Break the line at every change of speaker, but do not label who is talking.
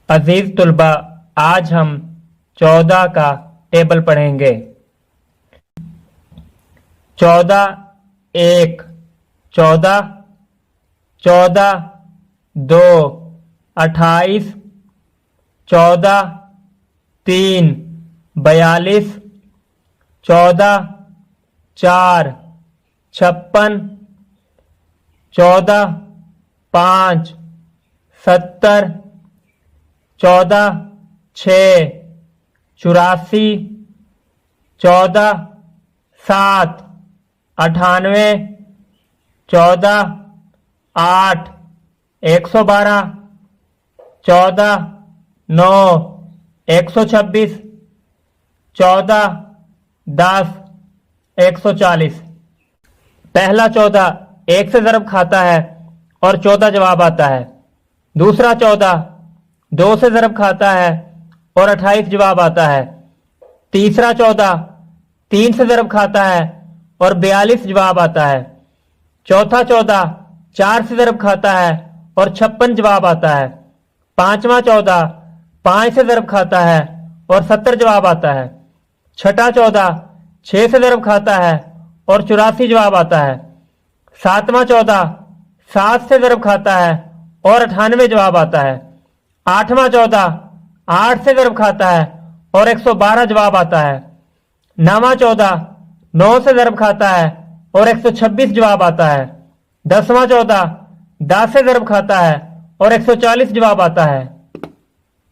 अजीज तुलबा, आज हम 14 का टेबल पढ़ेंगे। 14 1 14, 14 2 28, 14 3 42, 14 4 56, 14 5 70, 14 6 84, 14 7 98, 14 8 112, 14 9 126, 14 10 140। पहला 14 1 से ज़रब खाता है और 14 जवाब आता है। दूसरा 14 2 से ज़रब खाता है और 28 जवाब आता है। तीसरा 14 3 से ज़रब खाता है और 42 जवाब आता है। चौथा 14 4 से ज़रब खाता है और 56 जवाब आता है। पांचवा 14 5 से ज़रब खाता है और 70 जवाब आता है। छठा 14 6 से ज़रब खाता है और 84 जवाब आता है। सातवां 14 7 से ज़रब खाता है और 98 जवाब आता है। आठवां 14 8 से ज़रब खाता है और 112 जवाब आता है। नौवां 14 9 से ज़रब खाता है और 126 जवाब आता है। 10वां 14 10 से ज़रब खाता है और 140 जवाब आता है।